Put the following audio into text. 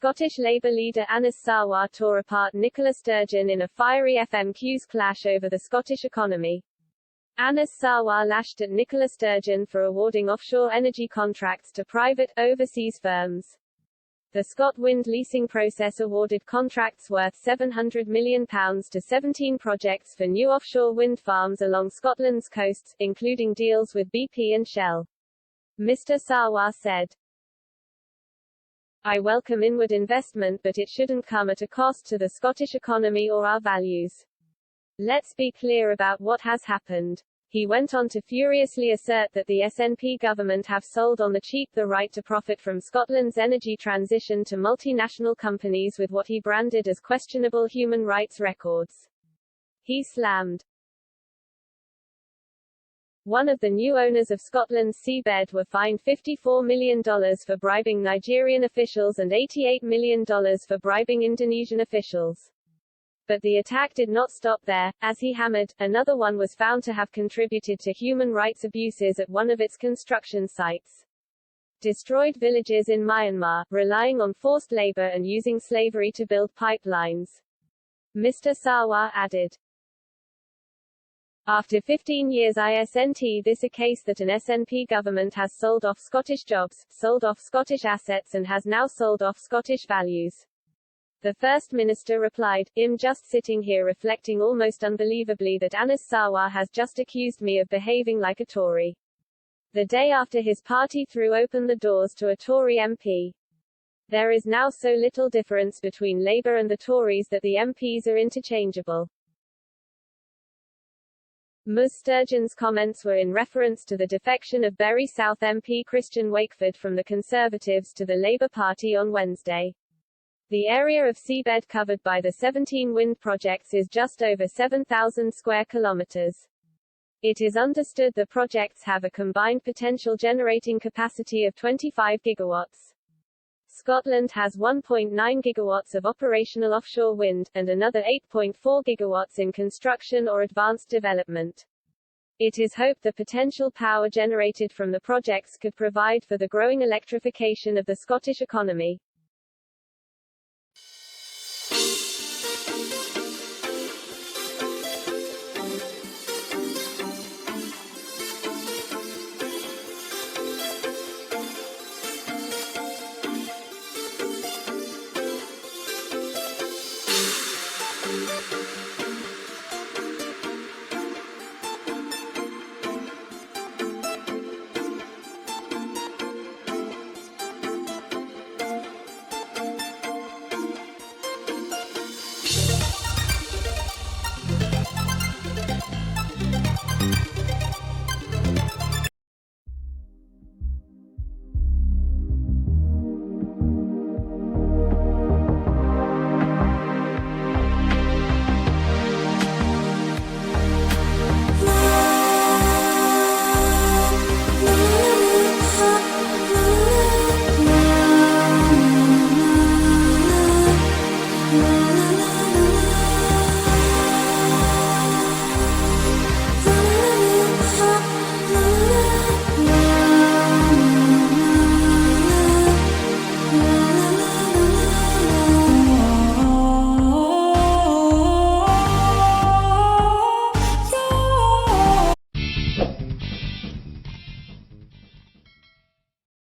Scottish Labour leader Anas Sarwar tore apart Nicola Sturgeon in a fiery FMQs clash over the Scottish economy. Anas Sarwar lashed at Nicola Sturgeon for awarding offshore energy contracts to private, overseas firms. The Scot wind leasing process awarded contracts worth £700 million to 17 projects for new offshore wind farms along Scotland's coasts, including deals with BP and Shell. Mr. Sarwar said, "I welcome inward investment, but it shouldn't come at a cost to the Scottish economy or our values. Let's be clear about what has happened." He went on to furiously assert that the SNP government have sold on the cheap the right to profit from Scotland's energy transition to multinational companies with what he branded as questionable human rights records. He slammed one of the new owners of Scotland's seabed were fined $54 million for bribing Nigerian officials and $88 million for bribing Indonesian officials. But the attack did not stop there, as he hammered, another one was found to have contributed to human rights abuses at one of its construction sites. Destroyed villages in Myanmar, relying on forced labor and using slavery to build pipelines. Mr. Sarwar added, "After 15 years isn't this a case that an SNP government has sold off Scottish jobs, sold off Scottish assets and has now sold off Scottish values?" The First Minister replied, "I'm just sitting here reflecting almost unbelievably that Anas Sarwar has just accused me of behaving like a Tory. The day after his party threw open the doors to a Tory MP. There is now so little difference between Labour and the Tories that the MPs are interchangeable." Ms. Sturgeon's comments were in reference to the defection of Bury South MP Christian Wakeford from the Conservatives to the Labour Party on Wednesday. The area of seabed covered by the 17 wind projects is just over 7,000 square kilometres. It is understood the projects have a combined potential generating capacity of 25 gigawatts. Scotland has 1.9 gigawatts of operational offshore wind, and another 8.4 gigawatts in construction or advanced development. It is hoped the potential power generated from the projects could provide for the growing electrification of the Scottish economy.